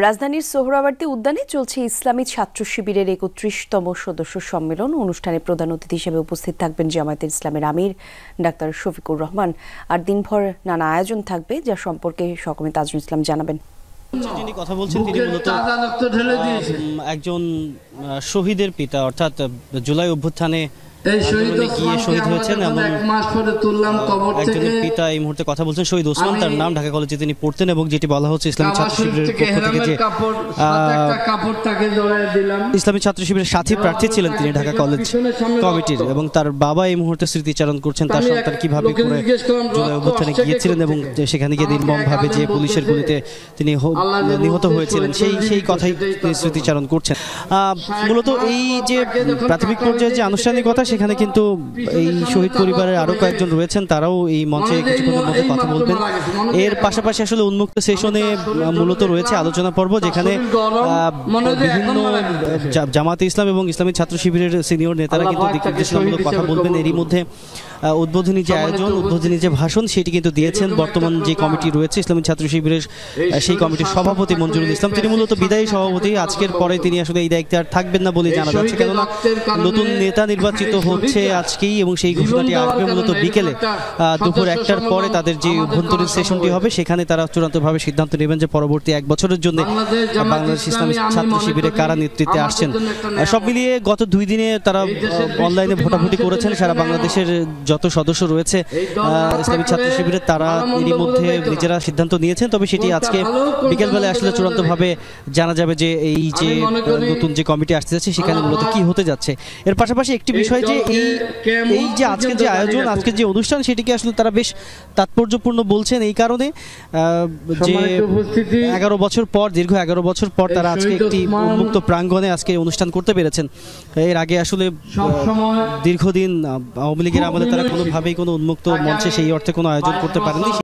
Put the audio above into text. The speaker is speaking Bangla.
রাজধানীর সোহরাওয়ার্দী উদ্যানে চলছে ইসলামী ছাত্র শিবিরের ৩১তম সদস্য সম্মেলন। অনুষ্ঠানে প্রধান অতিথি হিসেবে উপস্থিত থাকবেন জামায়াতে ইসলামের আমির ডাক্তার শফিকুর রহমান। আর দিনভর নানা আয়োজন থাকবে, যা সম্পর্কে সহকর্মী তাজুল ইসলাম জানাবেন। যিনি কথা বলছেন তিনি মূলত একজন শহীদের পিতা, অর্থাৎ জুলাই অভ্যুত্থানে শহীদ হয়েছেন এবং একজনের পিতা এই মুহূর্তে কথা বলছেন শহীদ ওসমান। তার নাম ঢাকা কলেজে তিনি পড়তেন এবং যেটি বলা হচ্ছে ইসলামী ছাত্র শিবিরের পক্ষ থেকে যে ইসলামী ছাত্র শিবিরের সাথী প্রার্থী ছিলেন তিনি ঢাকা কলেজ কমিটির, এবং তার বাবা এই মুহূর্তে স্মৃতিচারণ করছেন তার সন্তান কিভাবে করে জুলাই অভ্যুত্থানে গিয়েছিলেন এবং সেখানে গিয়ে নির্মমভাবে যে পুলিশের গুলিতে তিনি নিহত হয়েছিলেন সেই কথাই তিনি স্মৃতিচারণ করছেন। মূলত এই যে প্রাথমিক পর্যায়ে যে আনুষ্ঠানিকতা, সেখানে কিন্তু এই শহীদ পরিবারের আরো কয়েকজন রয়েছেন, তারাও এই মঞ্চে কিছুক্ষণের মধ্যে কথা বলবেন। এর পাশাপাশি আসলে উন্মুক্ত সেশনে মূলত রয়েছে আলোচনা পর্ব, যেখানে বিভিন্ন জামায়াতে ইসলাম এবং ইসলামী ছাত্র শিবিরের সিনিয়র নেতারা কিন্তু দিক নির্দেশনামূলক কথা বলবেন। এরই মধ্যে উদ্বোধনী যে আয়োজন, উদ্বোধনী যে ভাষণ, সেটি কিন্তু দিয়েছেন বর্তমান যে কমিটি রয়েছে ইসলামী ছাত্র শিবিরের, সেই কমিটির সভাপতি মঞ্জুরুল ইসলাম। তিনি মূলত বিদায়ী সভাপতি, আজকের পরে তিনি আসলে এই দায়িত্বে আর থাকবেন না বলে জানা যাচ্ছে, কেননা নতুন নেতা নির্বাচিত হচ্ছে আজকেই এবং সেই ঘোষণাটি আসবে মূলত বিকেলে দুপুর ১টার পরে তাদের যে অভ্যন্তরীণ সেশনটি হবে, সেখানে তারা চূড়ান্তভাবে সিদ্ধান্ত নেবেন যে পরবর্তী ১ বছরের জন্য বাংলাদেশ ইসলামী ছাত্র শিবিরে কারা নেতৃত্বে আসছেন। সব মিলিয়ে গত ২ দিনে তারা অনলাইনে ভোটাভুটি করেছেন। সারা বাংলাদেশের যত সদস্য রয়েছে ইসলামী ছাত্র শিবিরের, তারা এরই মধ্যে নিজেরা সিদ্ধান্ত নিয়েছেন, তবে সেটি আজকে বিকেলবেলায় আসলে চূড়ান্তভাবে জানা যাবে যে এই যে নতুন যে কমিটি আসতে যাচ্ছে সেখানে মূলত কি হতে যাচ্ছে। এর পাশাপাশি একটি বিষয় যে এই যে আজকের যে আয়োজন, আজকের যে অনুষ্ঠান, সেটিকে আসলে তারা বেশ তাৎপর্যপূর্ণ বলছেন এই কারণে যে ১১ বছর পর, দীর্ঘ ১১ বছর পর তারা আজকে একটি উন্মুক্ত প্রাঙ্গণে আজকে অনুষ্ঠান করতে পেরেছেন। এর আগে আসলে দীর্ঘদিন আওয়ামী লীগের আমলে তারা কোনোভাবেই কোনো উন্মুক্ত মঞ্চে সেই অর্থে কোনো আয়োজন করতে পারেনি।